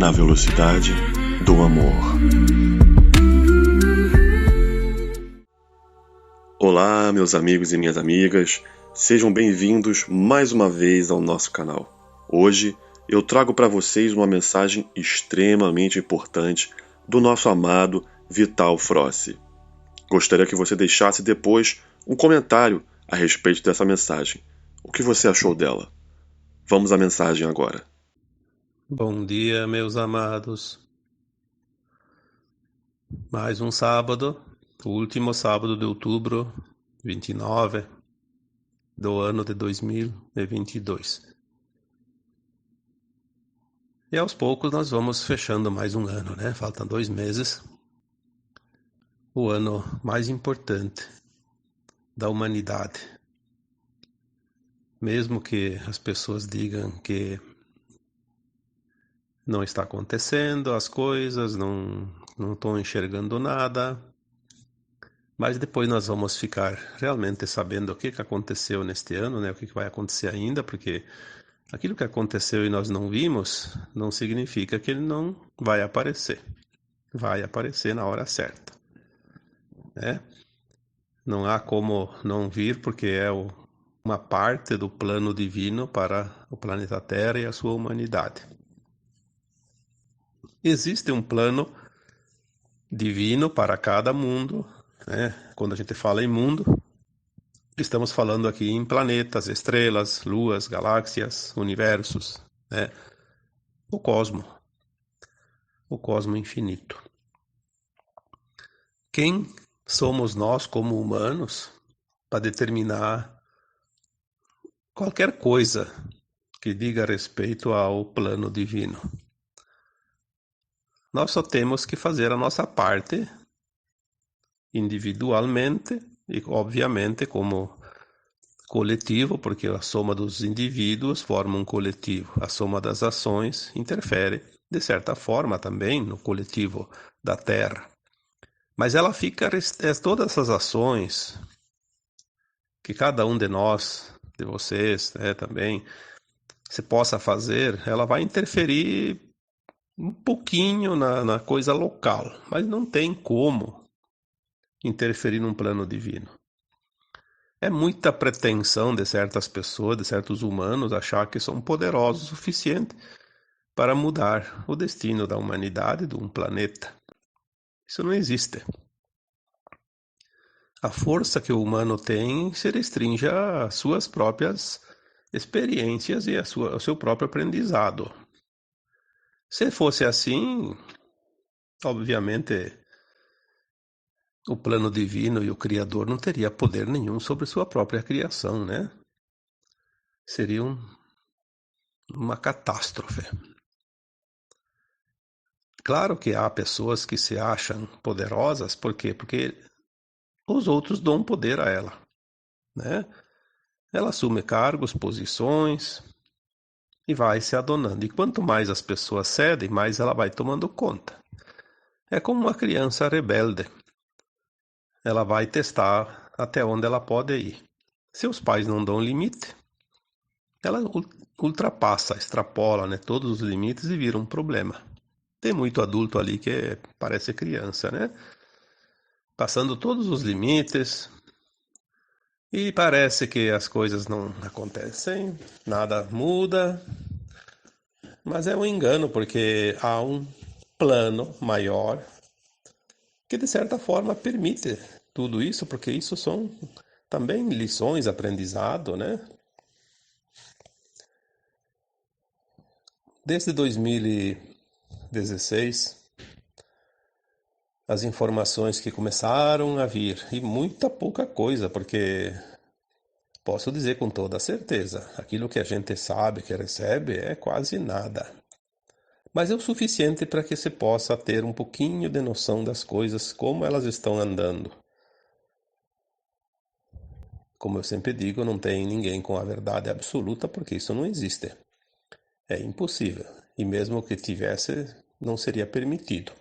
na velocidade do amor. Olá, meus amigos e minhas amigas, sejam bem-vindos mais uma vez ao nosso canal. Hoje eu trago para vocês uma mensagem extremamente importante do nosso amado Vital Frossi. Gostaria que você deixasse depois um comentário a respeito dessa mensagem. O que você achou dela? Vamos à mensagem agora. Bom dia, meus amados. Mais um sábado, o último sábado de outubro, 29 do ano de 2022. E aos poucos nós vamos fechando mais um ano, né? Faltam 2 meses. O ano mais importante da humanidade. Mesmo que as pessoas digam que não está acontecendo as coisas, não estou enxergando nada, mas depois nós vamos ficar realmente sabendo o que aconteceu neste ano, né? O que vai acontecer ainda, porque aquilo que aconteceu e nós não vimos não significa que ele não vai aparecer. Vai aparecer na hora certa, né? Não há como não vir, porque é uma parte do plano divino para o planeta Terra e a sua humanidade. Existe um plano divino para cada mundo, né? Quando a gente fala em mundo, estamos falando aqui em planetas, estrelas, luas, galáxias, universos, né? O cosmo infinito. Quem somos nós como humanos para determinar qualquer coisa que diga respeito ao plano divino? Nós só temos que fazer a nossa parte individualmente e, obviamente, como coletivo, porque a soma dos indivíduos forma um coletivo. A soma das ações interfere, de certa forma, também no coletivo da Terra. Mas ela fica, todas essas ações que cada um de nós, de vocês, né, também, se possa fazer, ela vai interferir um pouquinho na coisa local, mas não tem como interferir num plano divino. É muita pretensão de certas pessoas, de certos humanos, achar que são poderosos o suficiente para mudar o destino da humanidade, de um planeta. Isso não existe. A força que o humano tem se restringe às suas próprias experiências e ao seu próprio aprendizado. Se fosse assim, obviamente, o plano divino e o Criador não teria poder nenhum sobre sua própria criação, né? Seria uma catástrofe. Claro que há pessoas que se acham poderosas, por quê? Porque os outros dão poder a ela, né? Ela assume cargos, posições e vai se adonando. E quanto mais as pessoas cedem, mais ela vai tomando conta. É como uma criança rebelde. Ela vai testar até onde ela pode ir. Se os pais não dão limite, ela ultrapassa, extrapola, né, todos os limites e vira um problema. Tem muito adulto ali que parece criança, né? Passando todos os limites e parece que as coisas não acontecem, nada muda, mas é um engano porque há um plano maior que de certa forma permite tudo isso, porque isso são também lições, aprendizado, né? Desde 2016, as informações que começaram a vir, e muita pouca coisa, porque posso dizer com toda certeza, aquilo que a gente sabe, que recebe, é quase nada. Mas é o suficiente para que se possa ter um pouquinho de noção das coisas, como elas estão andando. Como eu sempre digo, não tem ninguém com a verdade absoluta, porque isso não existe. É impossível. E mesmo que tivesse, não seria permitido.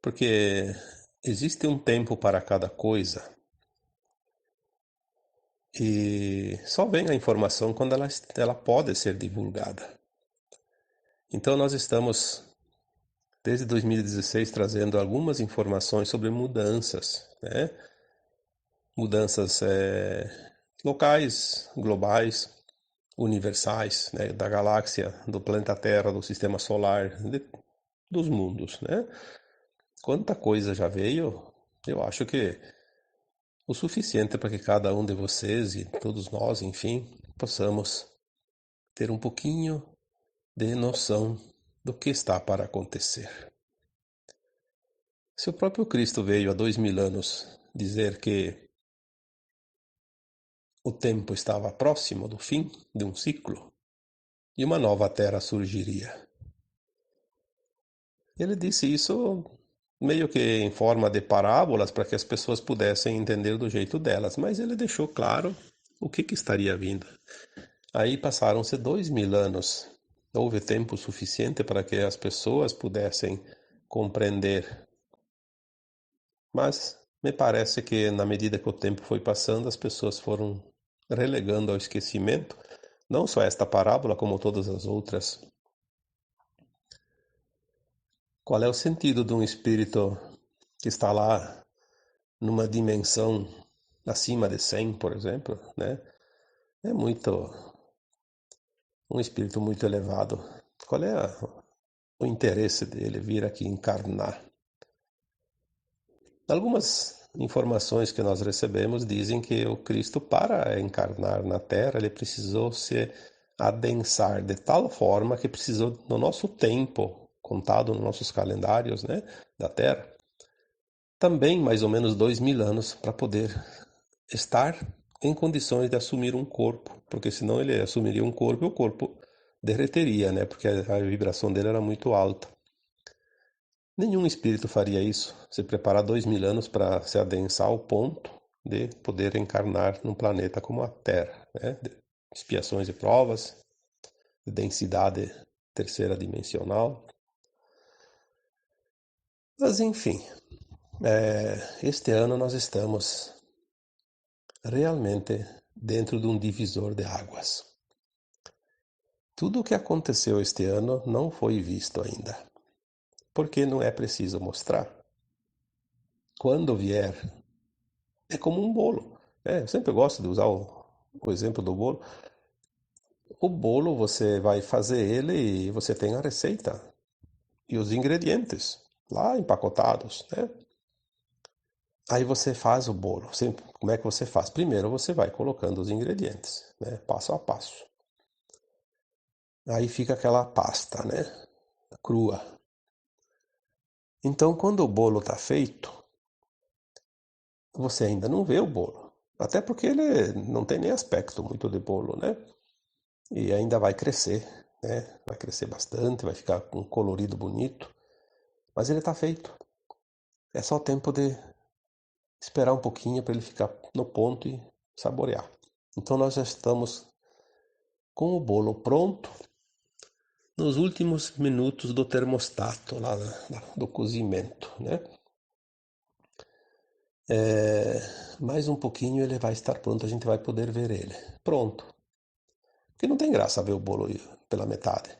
Porque existe um tempo para cada coisa. E só vem a informação quando ela pode ser divulgada. Então nós estamos desde 2016 trazendo algumas informações sobre mudanças, né? Mudanças locais, globais, universais, né? Da galáxia, do planeta Terra, do sistema solar, dos mundos, né? Quanta coisa já veio, eu acho que o suficiente para que cada um de vocês e todos nós, enfim, possamos ter um pouquinho de noção do que está para acontecer. Se o próprio Cristo veio há 2000 anos dizer que o tempo estava próximo do fim de um ciclo e uma nova terra surgiria. Ele disse isso meio que em forma de parábolas para que as pessoas pudessem entender do jeito delas, mas ele deixou claro o que estaria vindo. Aí passaram-se 2000 anos. Houve tempo suficiente para que as pessoas pudessem compreender. Mas me parece que na medida que o tempo foi passando, as pessoas foram relegando ao esquecimento, não só esta parábola, como todas as outras. Qual é o sentido de um espírito que está lá numa dimensão acima de 100, por exemplo, né? É um espírito muito elevado. Qual é o interesse dele vir aqui encarnar? Algumas informações que nós recebemos dizem que o Cristo, para encarnar na Terra, ele precisou se adensar de tal forma que precisou, no nosso tempo, contado nos nossos calendários, né, da Terra, também mais ou menos 2000 anos para poder estar em condições de assumir um corpo, porque senão ele assumiria um corpo e o corpo derreteria, né, porque a vibração dele era muito alta. Nenhum espírito faria isso, se preparar 2000 anos para se adensar ao ponto de poder encarnar num planeta como a Terra, né? De expiações e provas, de densidade terceira dimensional. Mas enfim, este ano nós estamos realmente dentro de um divisor de águas. Tudo o que aconteceu este ano não foi visto ainda, porque não é preciso mostrar. Quando vier, é como um bolo. Eu sempre gosto de usar o exemplo do bolo. O bolo você vai fazer ele e você tem a receita e os ingredientes lá empacotados, né? Aí você faz o bolo. Como é que você faz? Primeiro você vai colocando os ingredientes, né? Passo a passo. Aí fica aquela pasta, né? Crua. Então, quando o bolo está feito, você ainda não vê o bolo. Até porque ele não tem nem aspecto muito de bolo, né? E ainda vai crescer, né? Vai crescer bastante, vai ficar com um colorido bonito. Mas ele está feito. É só tempo de esperar um pouquinho para ele ficar no ponto e saborear. Então nós já estamos com o bolo pronto nos últimos minutos do termostato lá do cozimento, né? Mais um pouquinho ele vai estar pronto, a gente vai poder ver ele. Pronto. Porque não tem graça ver o bolo pela metade.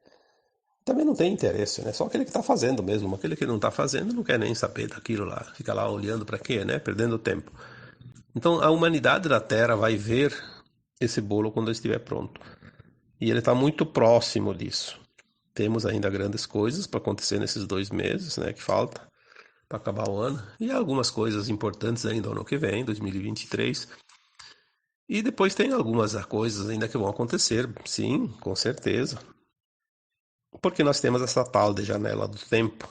Também não tem interesse, né? Só aquele que está fazendo mesmo. Aquele que não está fazendo não quer nem saber daquilo lá. Fica lá olhando para quê, né? Perdendo tempo. Então a humanidade da Terra vai ver esse bolo quando estiver pronto. E ele está muito próximo disso. Temos ainda grandes coisas para acontecer nesses 2 meses, né? Que falta para acabar o ano. E algumas coisas importantes ainda no ano que vem, 2023. E depois tem algumas coisas ainda que vão acontecer, sim, com certeza. Porque nós temos essa tal de janela do tempo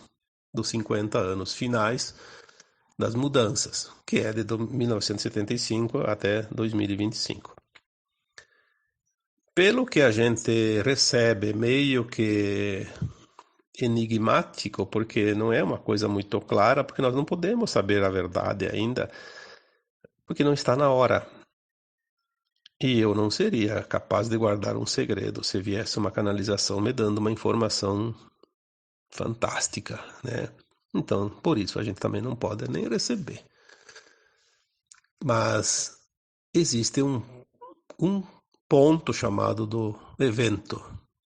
dos 50 anos finais das mudanças, que é de 1975 até 2025. Pelo que a gente recebe meio que enigmático, porque não é uma coisa muito clara, porque nós não podemos saber a verdade ainda, porque não está na hora. E eu não seria capaz de guardar um segredo se viesse uma canalização me dando uma informação fantástica, né? Então, por isso a gente também não pode nem receber. Mas existe um ponto chamado do evento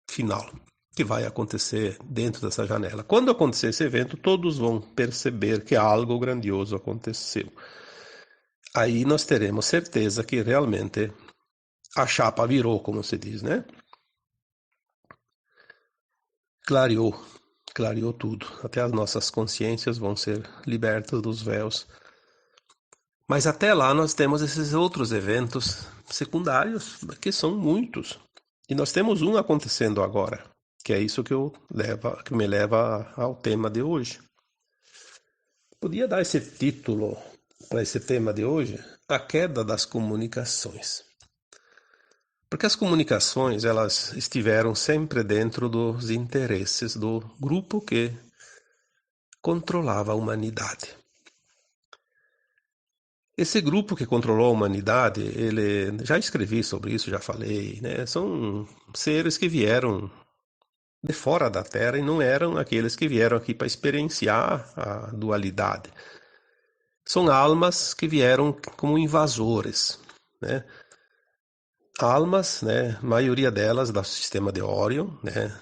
final. que vai acontecer dentro dessa janela. Quando acontecer esse evento, todos vão perceber que algo grandioso aconteceu. Aí nós teremos certeza que realmente a chapa virou, como se diz, né? Clareou tudo. Até as nossas consciências vão ser libertas dos véus. Mas até lá nós temos esses outros eventos secundários, que são muitos. E nós temos um acontecendo agora, que é isso que me leva ao tema de hoje. Podia dar esse título para esse tema de hoje, A Queda das Comunicações. Porque as comunicações, elas estiveram sempre dentro dos interesses do grupo que controlava a humanidade. Esse grupo que controlou a humanidade, já escrevi sobre isso, já falei, né? São seres que vieram de fora da Terra e não eram aqueles que vieram aqui para experienciar a dualidade. São almas que vieram como invasores, né? Almas, né? A maioria delas do sistema de Orion, né?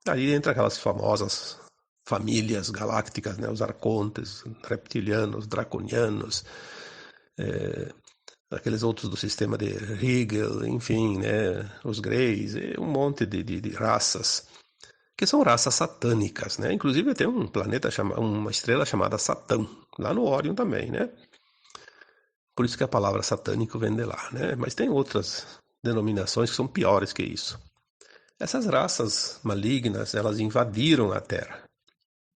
Aí entra aquelas famosas famílias galácticas, né? Os arcontes, reptilianos, draconianos, aqueles outros do sistema de Rigel, enfim, né? Os Greys, um monte de raças que são raças satânicas, né? Inclusive tem um planeta uma estrela chamada Satã, lá no Órion também, né? Por isso que a palavra satânico vem de lá, né? Mas tem outras denominações que são piores que isso. Essas raças malignas, elas invadiram a Terra.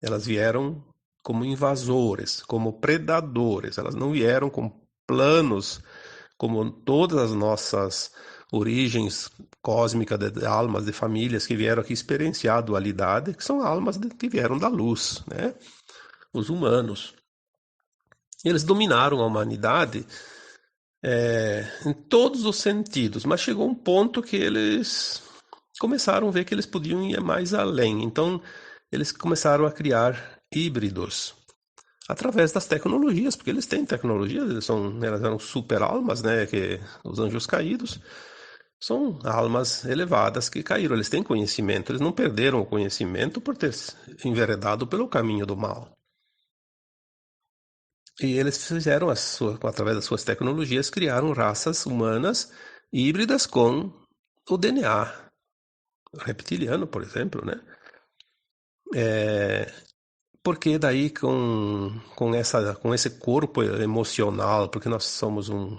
Elas vieram como invasores, como predadores. Elas não vieram com planos como todas as nossas origens cósmicas de almas, de famílias que vieram aqui experienciar a dualidade, que são almas que vieram da luz, né? Os humanos. Eles dominaram a humanidade em todos os sentidos, mas chegou um ponto que eles começaram a ver que eles podiam ir mais além. Então, eles começaram a criar híbridos através das tecnologias, porque eles têm tecnologias, elas eram super almas, né, que os anjos caídos são almas elevadas que caíram, eles têm conhecimento, eles não perderam o conhecimento por ter enveredado pelo caminho do mal. E eles fizeram, através das suas tecnologias, criaram raças humanas híbridas com o DNA reptiliano, por exemplo, né? Porque daí com esse corpo emocional, porque nós somos um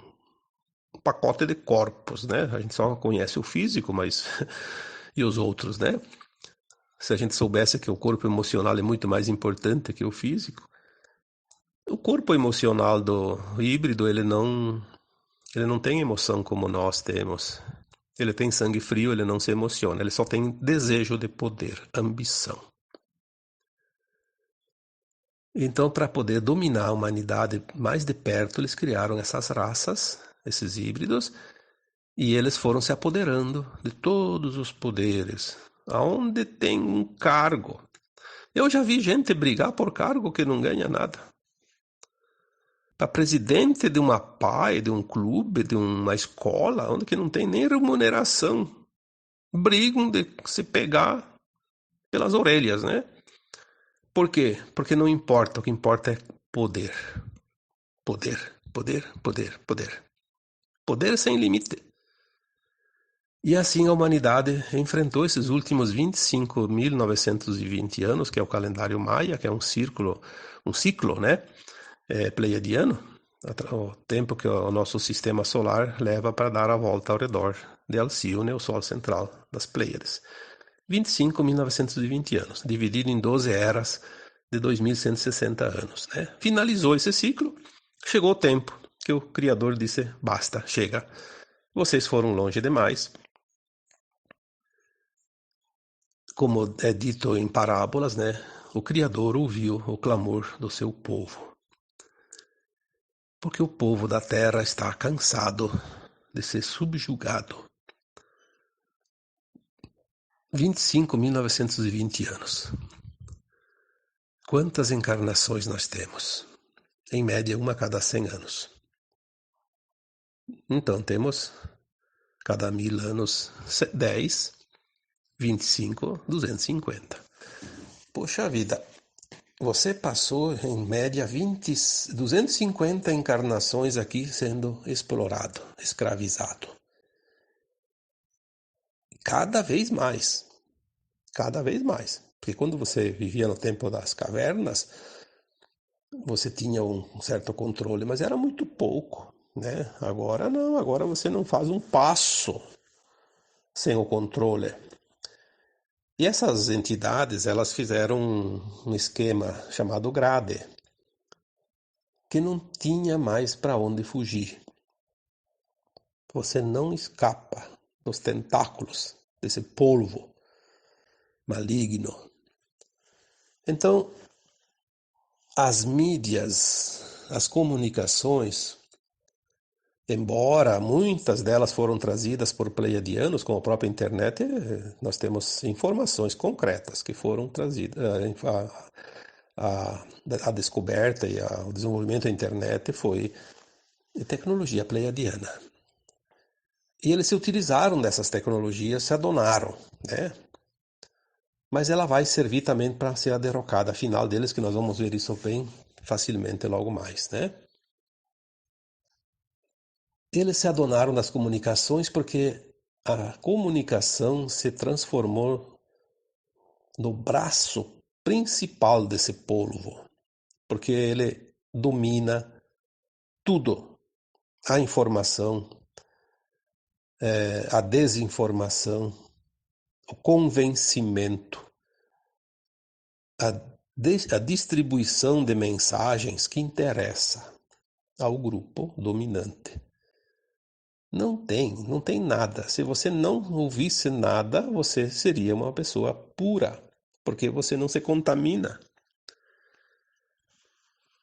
pacote de corpos, né? A gente só conhece o físico, mas e os outros, né? Se a gente soubesse que o corpo emocional é muito mais importante que o físico, o corpo emocional do híbrido, ele não tem emoção como nós temos. Ele tem sangue frio, ele não se emociona, ele só tem desejo de poder, ambição. Então, para poder dominar a humanidade mais de perto, eles criaram essas raças, esses híbridos, e eles foram se apoderando de todos os poderes. Aonde tem um cargo. Eu já vi gente brigar por cargo que não ganha nada. Para presidente de uma PAI, de um clube, de uma escola, onde que não tem nem remuneração. Brigam de se pegar pelas orelhas, né? Por quê? Porque não importa, o que importa é poder. Poder, poder, poder, poder. Poder sem limite. E assim a humanidade enfrentou esses últimos 25.920 anos, que é o calendário maia, que é um ciclo, né? Pleiadiano, o tempo que o nosso sistema solar leva para dar a volta ao redor de Alcíone, o Sol central das Pleiades. 25.920 anos, dividido em 12 eras de 2.160 anos. Né? Finalizou esse ciclo, chegou o tempo que o Criador disse, basta, chega. Vocês foram longe demais. Como é dito em parábolas, né? O Criador ouviu o clamor do seu povo. Porque o povo da terra está cansado de ser subjugado. 25.920 anos. Quantas encarnações nós temos? Em média, uma a cada 100 anos. Então, temos cada 1.000 anos 10, 25, 250. Poxa vida, você passou em média 250 encarnações aqui sendo explorado, escravizado. Cada vez mais. Cada vez mais. Porque quando você vivia no tempo das cavernas, você tinha um certo controle, mas era muito pouco, né? Agora não, agora você não faz um passo sem o controle. E essas entidades, elas fizeram um esquema chamado grade, que não tinha mais para onde fugir. Você não escapa dos tentáculos desse polvo maligno. Então, as mídias, as comunicações, embora muitas delas foram trazidas por pleiadianos, como a própria internet, nós temos informações concretas que foram trazidas. A descoberta e o desenvolvimento da internet foi tecnologia pleiadiana. E eles se utilizaram dessas tecnologias, se adonaram, né? Mas ela vai servir também para ser a derrocada final deles, que nós vamos ver isso bem facilmente logo mais, né? Eles se adonaram das comunicações porque a comunicação se transformou no braço principal desse polvo, porque ele domina tudo, a informação, a desinformação, o convencimento, a distribuição de mensagens que interessa ao grupo dominante. Não tem nada. Se você não ouvisse nada, você seria uma pessoa pura, porque você não se contamina.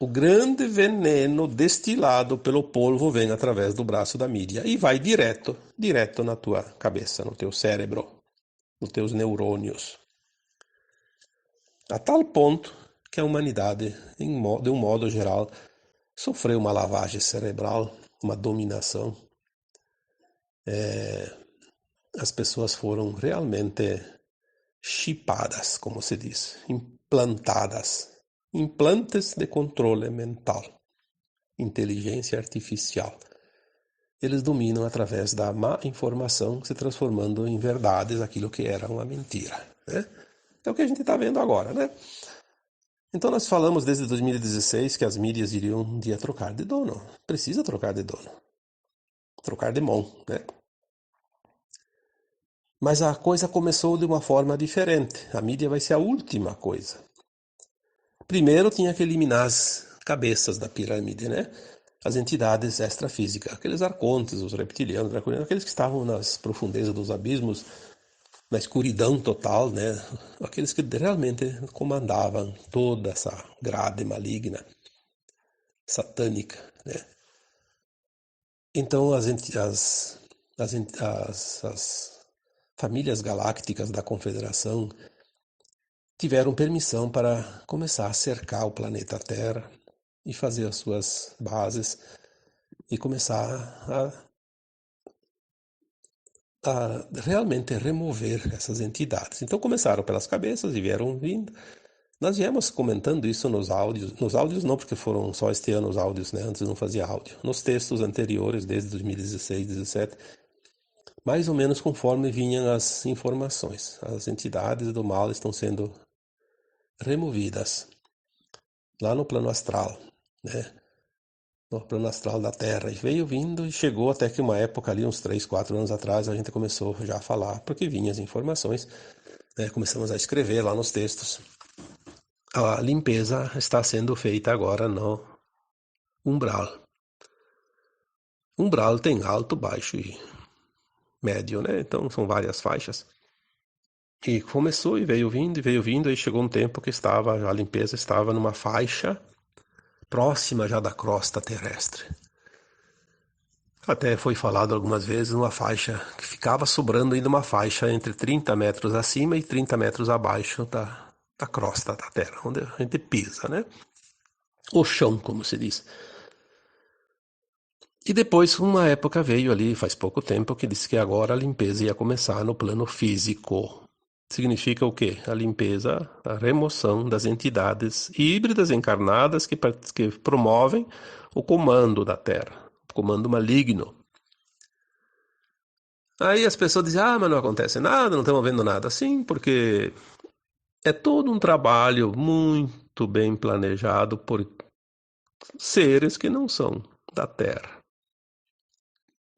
O grande veneno destilado pelo polvo vem através do braço da mídia e vai direto na tua cabeça, no teu cérebro, nos teus neurônios. A tal ponto que a humanidade, de um modo geral, sofreu uma lavagem cerebral, uma dominação. As pessoas foram realmente chipadas, como se diz, implantadas, implantes de controle mental, inteligência artificial. Eles dominam através da má informação, se transformando em verdades aquilo que era uma mentira, né? É o que a gente está vendo agora, né? Então nós falamos desde 2016 que as mídias iriam um dia trocar de dono. Precisa trocar de dono. Trocar de mão, né? Mas a coisa começou de uma forma diferente. A mídia vai ser a última coisa. Primeiro tinha que eliminar as cabeças da pirâmide, né? As entidades extrafísicas, aqueles arcontes, os reptilianos, aqueles que estavam nas profundezas dos abismos, na escuridão total, né? Aqueles que realmente comandavam toda essa grade maligna, satânica, né? Então as famílias galácticas da Confederação tiveram permissão para começar a cercar o planeta Terra e fazer as suas bases e começar a realmente remover essas entidades. Então começaram pelas cabeças e vieram vindo. Nós viemos comentando isso nos áudios não, porque foram só este ano os áudios, né? Antes não fazia áudio. Nos textos anteriores, desde 2016, 2017, mais ou menos conforme vinham as informações. As entidades do mal estão sendo removidas lá no plano astral, né? No plano astral da Terra. E veio vindo e chegou até que uma época ali, uns 3, 4 anos atrás, a gente começou já a falar, porque vinham as informações, né? Começamos a escrever lá nos textos. A limpeza está sendo feita agora no umbral. Umbral tem alto, baixo e médio, né? Então são várias faixas. E começou e veio vindo, e chegou um tempo que a limpeza estava numa faixa próxima já da crosta terrestre. Até foi falado algumas vezes uma faixa que ficava sobrando ainda uma faixa entre 30 metros acima e 30 metros abaixo da crosta da Terra, onde a gente pisa, né? O chão, como se diz. E depois, uma época veio ali, faz pouco tempo, que disse que agora a limpeza ia começar no plano físico. significa o quê? A limpeza, a remoção das entidades híbridas encarnadas que promovem o comando da Terra, o comando maligno. Aí as pessoas dizem, mas não acontece nada, não estamos vendo nada. Sim, porque é todo um trabalho muito bem planejado por seres que não são da Terra.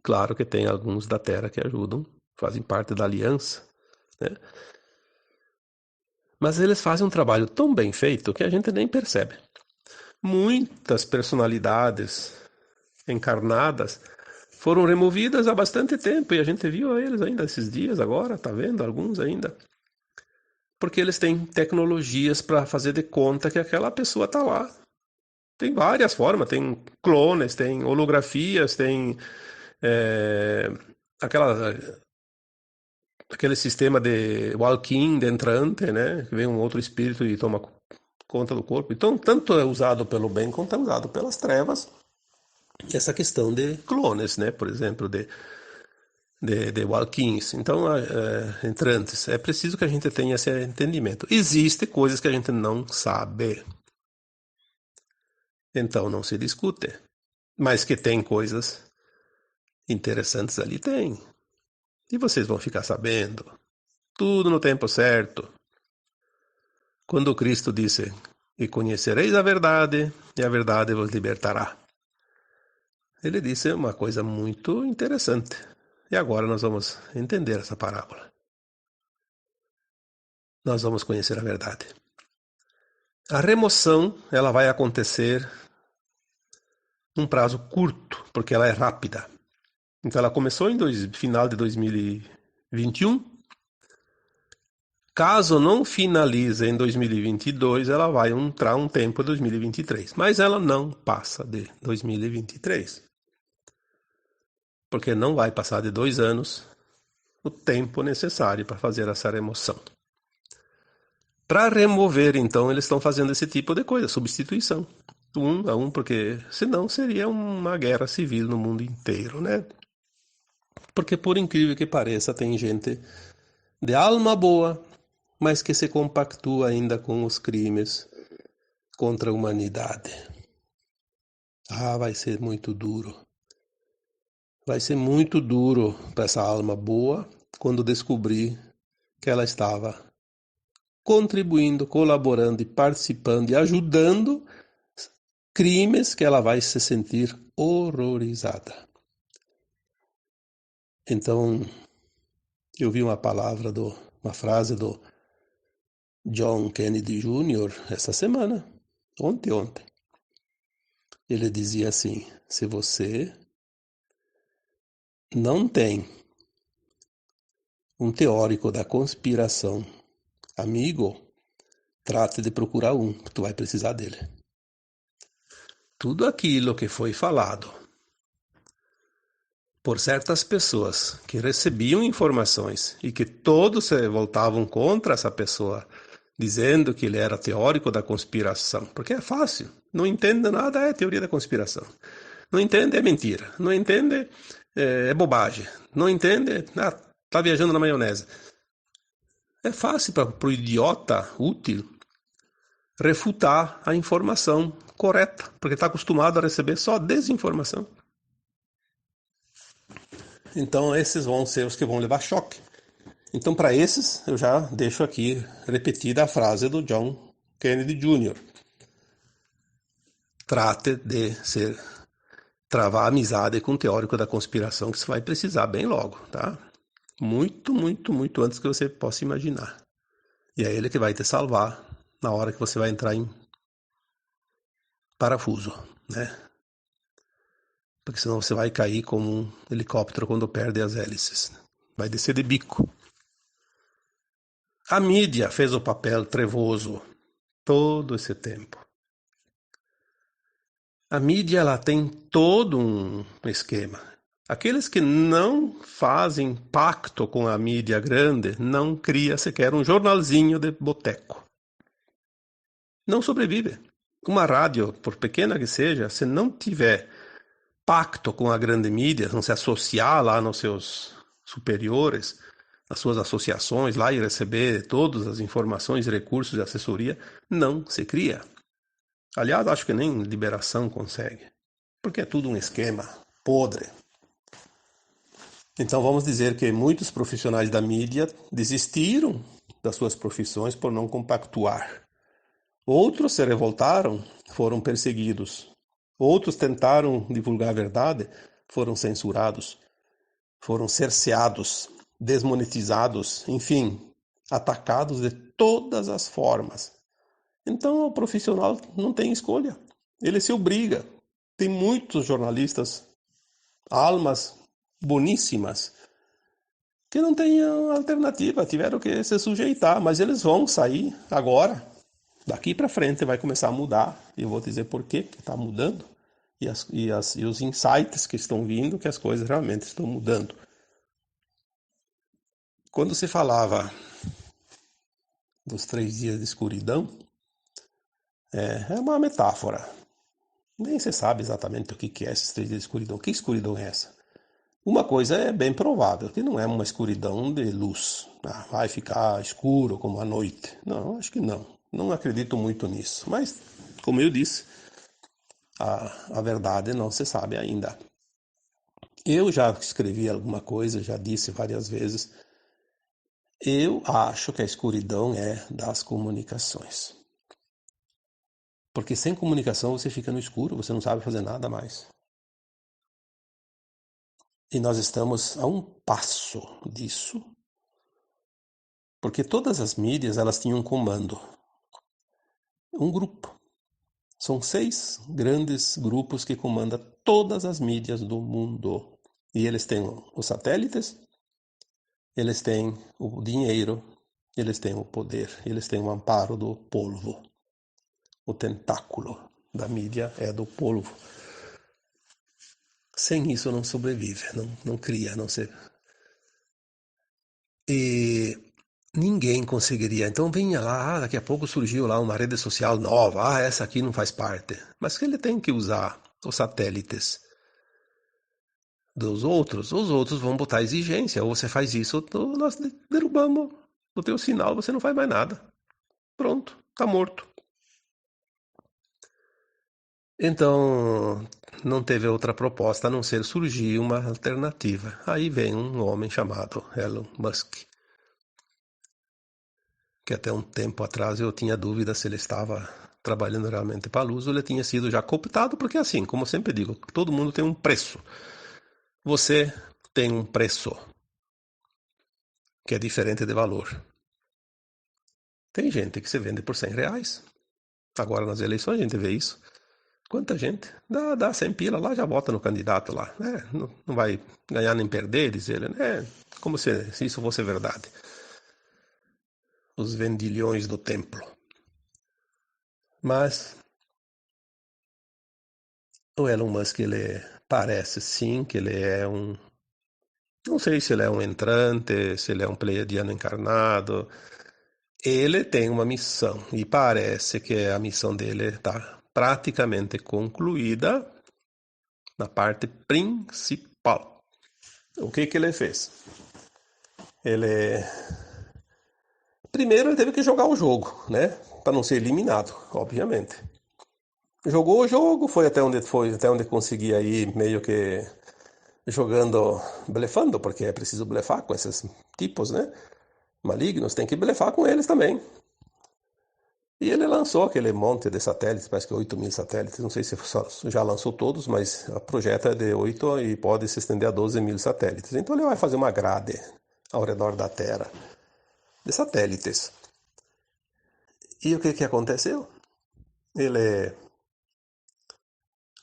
Claro que tem alguns da Terra que ajudam, fazem parte da aliança, né? Mas eles fazem um trabalho tão bem feito que a gente nem percebe. Muitas personalidades encarnadas foram removidas há bastante tempo e a gente viu eles ainda esses dias agora, tá vendo? Alguns ainda. Porque eles têm tecnologias para fazer de conta que aquela pessoa tá lá. Tem várias formas, tem clones, tem holografias, tem aquele sistema de walk-in, de entrante, né? Que vem um outro espírito e toma conta do corpo. Então, tanto é usado pelo bem quanto é usado pelas trevas. Essa questão de clones, né? Por exemplo, de walk-ins. Então, entrantes. É preciso que a gente tenha esse entendimento. Existem coisas que a gente não sabe. Então, não se discute. Mas que tem coisas interessantes ali, tem. E vocês vão ficar sabendo. Tudo no tempo certo. Quando Cristo disse, e conhecereis a verdade, e a verdade vos libertará. Ele disse uma coisa muito interessante. E agora nós vamos entender essa parábola. Nós vamos conhecer a verdade. A remoção, ela vai acontecer num prazo curto, porque ela é rápida. Então ela começou em final de 2021. Caso não finalize em 2022, ela vai entrar um tempo em 2023. Mas ela não passa de 2023. Porque não vai passar de 2 anos o tempo necessário para fazer essa remoção. Para remover, então, eles estão fazendo esse tipo de coisa, substituição. 1 a 1, porque senão seria uma guerra civil no mundo inteiro, né? Porque, por incrível que pareça, tem gente de alma boa, mas que se compactua ainda com os crimes contra a humanidade. Vai ser muito duro. Vai ser muito duro para essa alma boa quando descobrir que ela estava contribuindo, colaborando e participando e ajudando crimes que ela vai se sentir horrorizada. Então, eu vi uma frase do John Kennedy Jr. essa semana, ontem. Ele dizia assim, se você não tem um teórico da conspiração amigo, trate de procurar um, tu vai precisar dele. Tudo aquilo que foi falado por certas pessoas que recebiam informações e que todos se voltavam contra essa pessoa, dizendo que ele era teórico da conspiração, porque é fácil, não entende nada, é teoria da conspiração. Não entende, é mentira. Não entende, é bobagem. Não entende, tá viajando na maionese. É fácil para o idiota útil refutar a informação correta, porque está acostumado a receber só desinformação. Então esses vão ser os que vão levar choque. Então para esses eu já deixo aqui repetida a frase do John Kennedy Jr. Trate de travar amizade com um teórico da conspiração que você vai precisar bem logo, tá? Muito, muito, muito antes que você possa imaginar. E é ele que vai te salvar na hora que você vai entrar em parafuso, né? Porque senão você vai cair como um helicóptero quando perde as hélices. Vai descer de bico. A mídia fez o papel trevoso todo esse tempo. A mídia ela tem todo um esquema. Aqueles que não fazem pacto com a mídia grande não cria sequer um jornalzinho de boteco. Não sobrevive. Uma rádio, por pequena que seja, se não tiver pacto com a grande mídia, não se associar lá nos seus superiores, as suas associações lá e receber todas as informações e recursos de assessoria. Não se cria. Aliás, acho que nem liberação consegue, porque é tudo um esquema podre. Então vamos dizer que muitos profissionais da mídia desistiram das suas profissões por não compactuar. Outros se revoltaram, foram perseguidos. Outros tentaram divulgar a verdade, foram censurados, foram cerceados, desmonetizados, enfim, atacados de todas as formas. Então o profissional não tem escolha, ele se obriga. Tem muitos jornalistas, almas boníssimas, que não têm alternativa, tiveram que se sujeitar, mas eles vão sair agora. Daqui para frente vai começar a mudar, e eu vou dizer por que está mudando, e os insights que estão vindo, que as coisas realmente estão mudando. Quando se falava dos 3 dias de escuridão, é uma metáfora. Nem se sabe exatamente o que é esses 3 dias de escuridão. Que escuridão é essa? Uma coisa é bem provável, que não é uma escuridão de luz. Vai ficar escuro como a noite. Não, acho que não. Não acredito muito nisso. Mas, como eu disse, a verdade não se sabe ainda. Eu já escrevi alguma coisa, já disse várias vezes. Eu acho que a escuridão é das comunicações. Porque sem comunicação você fica no escuro, você não sabe fazer nada mais. E nós estamos a um passo disso, porque todas as mídias elas tinham um comando, um grupo. São 6 grandes grupos que comandam todas as mídias do mundo. E eles têm os satélites, eles têm o dinheiro, eles têm o poder, eles têm o amparo do polvo. O tentáculo da mídia é do polvo. Sem isso não sobrevive, não cria, não se... E ninguém conseguiria. Então vinha lá, daqui a pouco surgiu lá uma rede social nova, essa aqui não faz parte. Mas que ele tem que usar os satélites dos outros, os outros vão botar exigência, ou você faz isso, ou nós derrubamos o teu sinal, você não faz mais nada. Pronto, tá morto. Então, não teve outra proposta a não ser surgir uma alternativa. Aí vem um homem chamado Elon Musk, que até um tempo atrás eu tinha dúvida se ele estava trabalhando realmente para a luz ou ele tinha sido já cooptado, porque assim, como eu sempre digo, todo mundo tem um preço. Você tem um preço que é diferente de valor. Tem gente que se vende por R$100. Agora nas eleições a gente vê isso. Quanta gente? Dá 100 pila lá, já vota no candidato lá. Não vai ganhar nem perder, diz ele. Como se isso fosse verdade. Os vendilhões do templo. Mas o Elon Musk, ele parece sim que ele é um... Não sei se ele é um entrante, se ele é um pleiadiano encarnado. Ele tem uma missão e parece que a missão dele está praticamente concluída na parte principal. O que ele fez? Ele... Primeiro ele teve que jogar o jogo, né? Para não ser eliminado, obviamente. Jogou o jogo, foi, até onde conseguia ir, meio que jogando, blefando, porque é preciso blefar com esses tipos, né? Malignos, tem que blefar com eles também. E ele lançou aquele monte de satélites, parece que 8.000 satélites, não sei se já lançou todos, mas a projeto é de 8 e pode se estender a 12.000 satélites. Então ele vai fazer uma grade ao redor da Terra de satélites. E o que aconteceu? Ele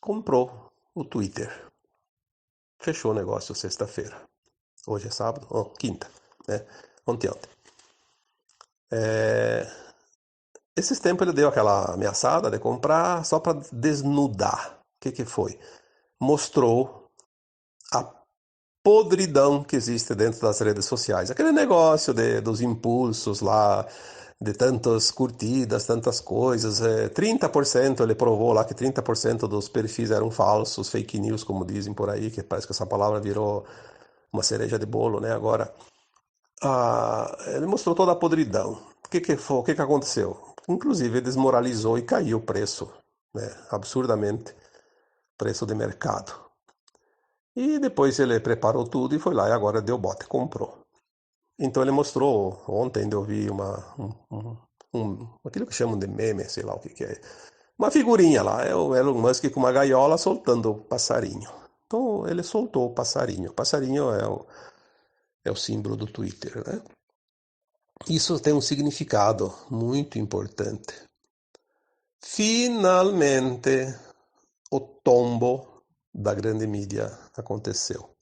comprou o Twitter. Fechou o negócio sexta-feira. Hoje é sábado? Quinta, né? Ontem. Esses tempos ele deu aquela ameaçada de comprar só para desnudar. O que foi? Mostrou a podridão que existe dentro das redes sociais. Aquele negócio dos impulsos lá, de tantas curtidas, tantas coisas. 30%, ele provou lá que 30% dos perfis eram falsos, fake news, como dizem por aí, que parece que essa palavra virou uma cereja de bolo, né, agora. Ele mostrou toda a podridão. O que aconteceu? Inclusive desmoralizou e caiu o preço, né? Absurdamente, preço de mercado. E depois ele preparou tudo e foi lá e agora deu bote, comprou. Então ele mostrou, ontem eu vi aquilo que chamam de meme, sei lá o que é. Uma figurinha lá, é o Elon Musk com uma gaiola soltando o passarinho. Então ele soltou o passarinho. O passarinho é o símbolo do Twitter, né? Isso tem um significado muito importante. Finalmente, o tombo da grande mídia aconteceu.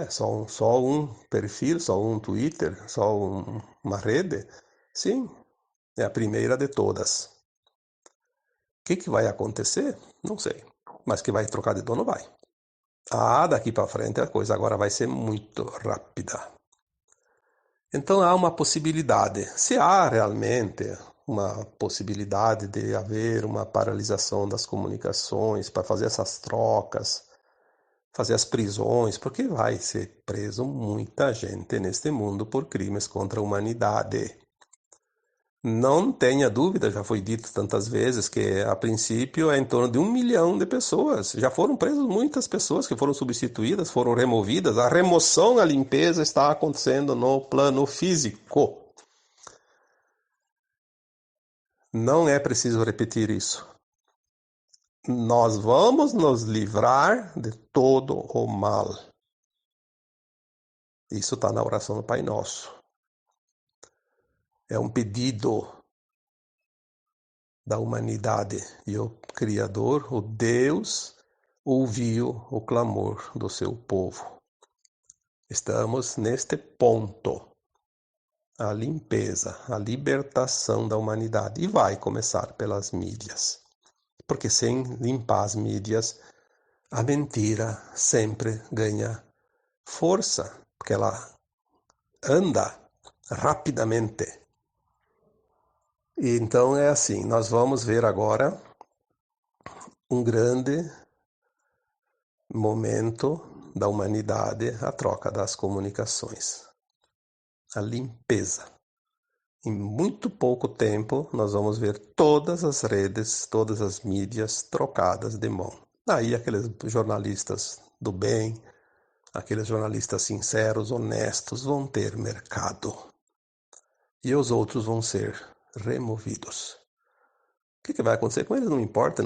Só um perfil, só um Twitter, uma rede? Sim, é a primeira de todas. O que vai acontecer? Não sei. Mas que vai trocar de dono, vai. Daqui para frente a coisa agora vai ser muito rápida. Então há uma possibilidade, se há realmente uma possibilidade de haver uma paralisação das comunicações para fazer essas trocas, fazer as prisões, porque vai ser preso muita gente neste mundo por crimes contra a humanidade. Não tenha dúvida, já foi dito tantas vezes que a princípio é em torno de 1 milhão de pessoas. Já foram presas muitas pessoas que foram substituídas, foram removidas. A remoção, a limpeza está acontecendo no plano físico. Não é preciso repetir isso. Nós vamos nos livrar de todo o mal. Isso está na oração do Pai Nosso. É um pedido da humanidade. E o Criador, o Deus, ouviu o clamor do seu povo. Estamos neste ponto. A limpeza, a libertação da humanidade. E vai começar pelas mídias. Porque sem limpar as mídias, a mentira sempre ganha força. Porque ela anda rapidamente. E então é assim, nós vamos ver agora um grande momento da humanidade, a troca das comunicações, a limpeza. Em muito pouco tempo, nós vamos ver todas as redes, todas as mídias trocadas de mão. Aí aqueles jornalistas do bem, aqueles jornalistas sinceros, honestos, vão ter mercado. E os outros vão ser removidos. O que vai acontecer com eles não importa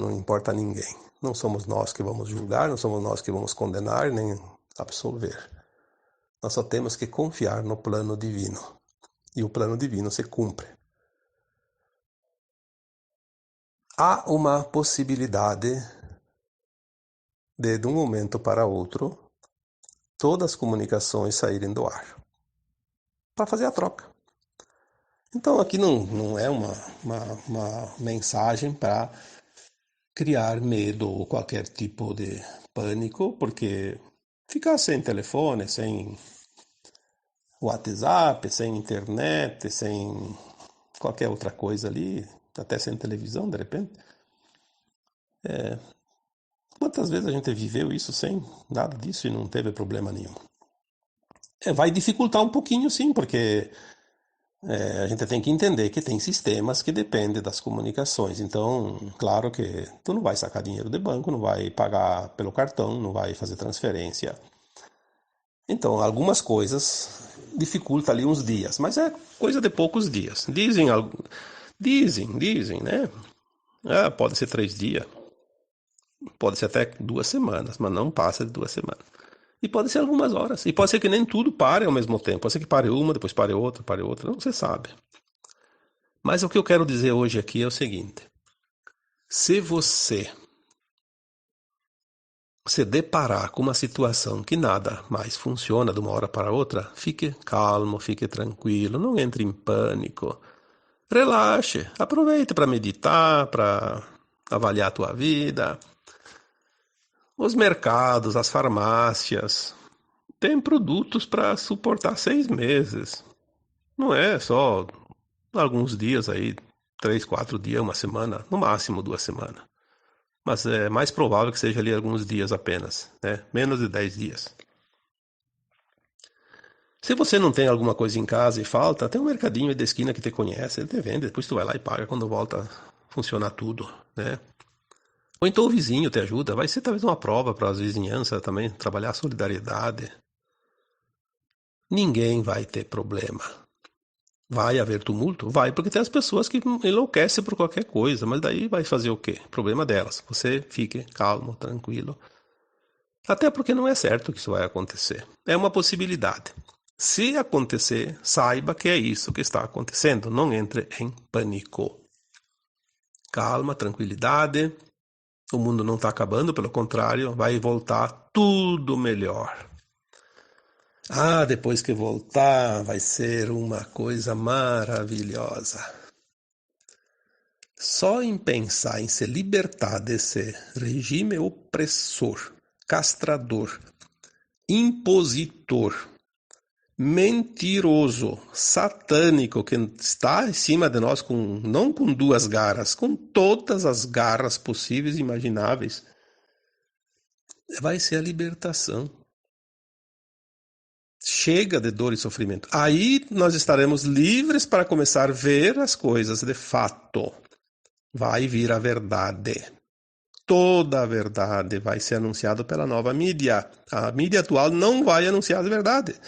a ninguém. Não somos nós que vamos julgar, não somos nós que vamos condenar, nem absolver. Nós só temos que confiar no plano divino. E o plano divino se cumpre. Há uma possibilidade de um momento para outro, todas as comunicações saírem do ar. Para fazer a troca. Então aqui não é uma mensagem para criar medo ou qualquer tipo de pânico, porque ficar sem telefone, sem WhatsApp, sem internet, sem qualquer outra coisa ali, até sem televisão de repente. Quantas vezes a gente viveu isso sem nada disso e não teve problema nenhum? Vai dificultar um pouquinho sim, porque a gente tem que entender que tem sistemas que dependem das comunicações. Então, claro que tu não vai sacar dinheiro de banco, não vai pagar pelo cartão, não vai fazer transferência. Então, algumas coisas dificulta ali uns dias, mas é coisa de poucos dias. Dizem, né? Pode ser 3 dias, pode ser até 2 semanas, mas não passa de 2 semanas. E pode ser algumas horas. E pode ser que nem tudo pare ao mesmo tempo. Pode ser que pare uma, depois pare outra. Não se sabe. Mas o que eu quero dizer hoje aqui é o seguinte. Se você se deparar com uma situação que nada mais funciona de uma hora para outra, fique calmo, fique tranquilo, não entre em pânico. Relaxe, aproveite para meditar, para avaliar a tua vida. Os mercados, as farmácias, têm produtos para suportar 6 meses. Não é só alguns dias aí, 3, 4 dias, uma semana, no máximo 2 semanas. Mas é mais provável que seja ali alguns dias apenas, né? Menos de 10 dias. Se você não tem alguma coisa em casa e falta, tem um mercadinho aí da esquina que te conhece, ele te vende, depois tu vai lá e paga quando volta a funcionar tudo, né? Ou então o vizinho te ajuda, vai ser talvez uma prova para as vizinhanças também, trabalhar a solidariedade. Ninguém vai ter problema. Vai haver tumulto? Vai, porque tem as pessoas que enlouquecem por qualquer coisa, mas daí vai fazer o quê? Problema delas. Você fique calmo, tranquilo. Até porque não é certo que isso vai acontecer. É uma possibilidade. Se acontecer, saiba que é isso que está acontecendo. Não entre em pânico. Calma, tranquilidade. O mundo não está acabando, pelo contrário, vai voltar tudo melhor. Ah, depois que voltar, vai ser uma coisa maravilhosa. Só em pensar em se libertar desse regime opressor, castrador, impositor, mentiroso, satânico, que está em cima de nós não com duas garras, com todas as garras possíveis e imagináveis, vai ser a libertação. Chega de dor e sofrimento. Aí nós estaremos livres para começar a ver as coisas de fato. Vai vir a verdade. Toda a verdade vai ser anunciada pela nova mídia. A mídia atual não vai anunciar a verdade.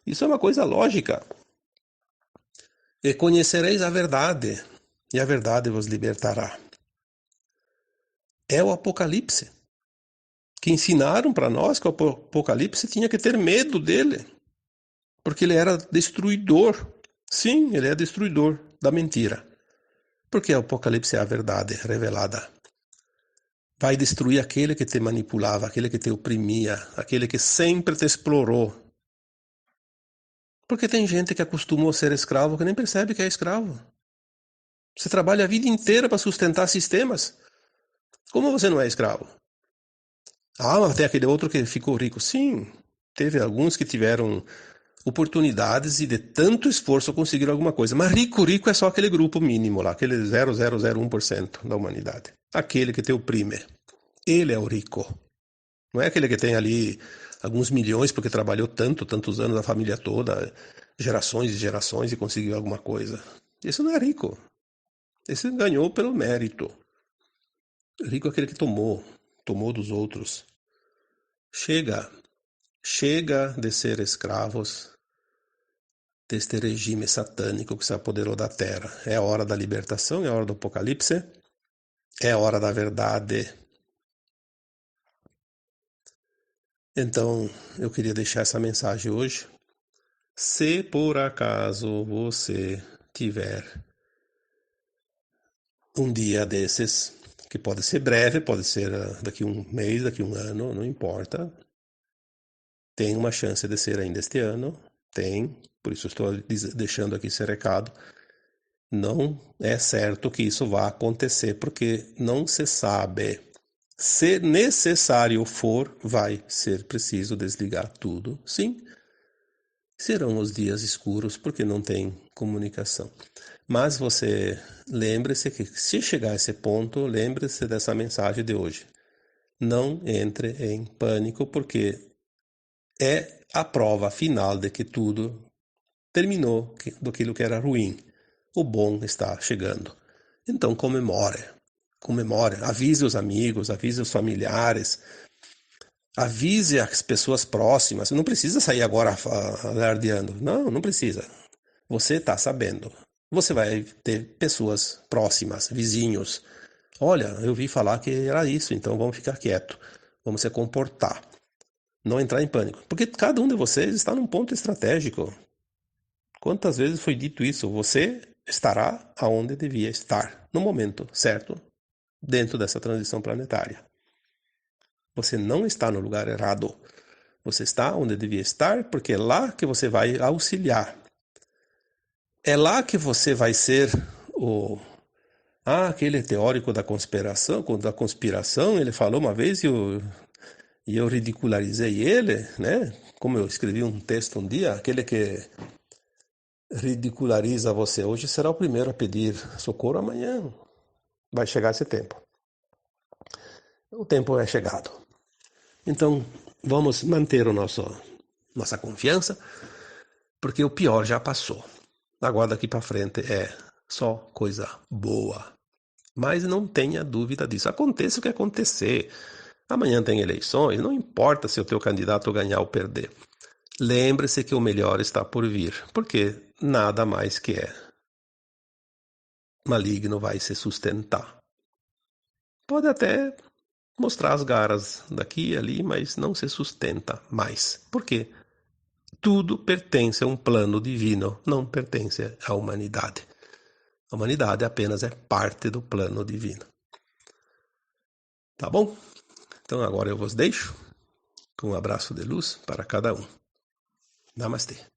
Isso é uma coisa lógica. E conhecereis a verdade, e a verdade vos libertará. É o Apocalipse. Que ensinaram para nós que o Apocalipse tinha que ter medo dele. Porque ele era destruidor. Sim, ele é destruidor da mentira. Porque o Apocalipse é a verdade revelada. Vai destruir aquele que te manipulava, aquele que te oprimia, aquele que sempre te explorou. Porque tem gente que acostumou a ser escravo que nem percebe que é escravo. Você trabalha a vida inteira para sustentar sistemas. Como você não é escravo? Ah, mas tem aquele outro que ficou rico. Sim, teve alguns que tiveram oportunidades e de tanto esforço conseguiram alguma coisa. Mas rico é só aquele grupo mínimo lá, aquele 0,001% da humanidade. Aquele que te oprime. Ele é o rico. Não é aquele que tem ali alguns milhões porque trabalhou tantos anos, a família toda, gerações e gerações e conseguiu alguma coisa. Esse não é rico. Esse ganhou pelo mérito. Rico é aquele que tomou dos outros. Chega de ser escravos deste regime satânico que se apoderou da terra. É a hora da libertação, é a hora do apocalipse, é a hora da verdade. Então, eu queria deixar essa mensagem hoje. Se por acaso você tiver um dia desses, que pode ser breve, pode ser daqui um mês, daqui um ano, não importa. Tem uma chance de ser ainda este ano, tem, por isso estou deixando aqui esse recado. Não é certo que isso vá acontecer, porque não se sabe. Se necessário for, vai ser preciso desligar tudo. Sim, serão os dias escuros, porque não tem comunicação. Mas você lembre-se que se chegar a esse ponto, lembre-se dessa mensagem de hoje. Não entre em pânico, porque é a prova final de que tudo terminou daquilo que era ruim. O bom está chegando. Então comemore, avise os amigos, avise os familiares, avise as pessoas próximas. Não precisa sair agora alardeando. Não precisa. Você está sabendo. Você vai ter pessoas próximas, vizinhos. Olha, eu vi falar que era isso, então vamos ficar quieto. Vamos se comportar. Não entrar em pânico. Porque cada um de vocês está num ponto estratégico. Quantas vezes foi dito isso? Você estará aonde devia estar, no momento certo, dentro dessa transição planetária. Você não está no lugar errado. Você está onde devia estar, porque é lá que você vai auxiliar. É lá que você vai ser aquele teórico da conspiração, ele falou uma vez e eu ridicularizei ele, né? Como eu escrevi um texto um dia, aquele que ridiculariza você hoje será o primeiro a pedir socorro amanhã. Vai chegar esse tempo. O tempo é chegado. Então, vamos manter nossa confiança, Porque o pior já passou. Agora daqui para frente é só coisa boa. Mas não tenha dúvida disso. Aconteça o que acontecer. Amanhã tem eleições, não importa se o teu candidato ganhar ou perder. Lembre-se que o melhor está por vir, porque nada mais que é maligno vai se sustentar. Pode até mostrar as garras daqui e ali, mas não se sustenta mais. Por quê? Tudo pertence a um plano divino, não pertence à humanidade. A humanidade apenas é parte do plano divino. Tá bom? Então agora eu vos deixo com um abraço de luz para cada um. Namastê.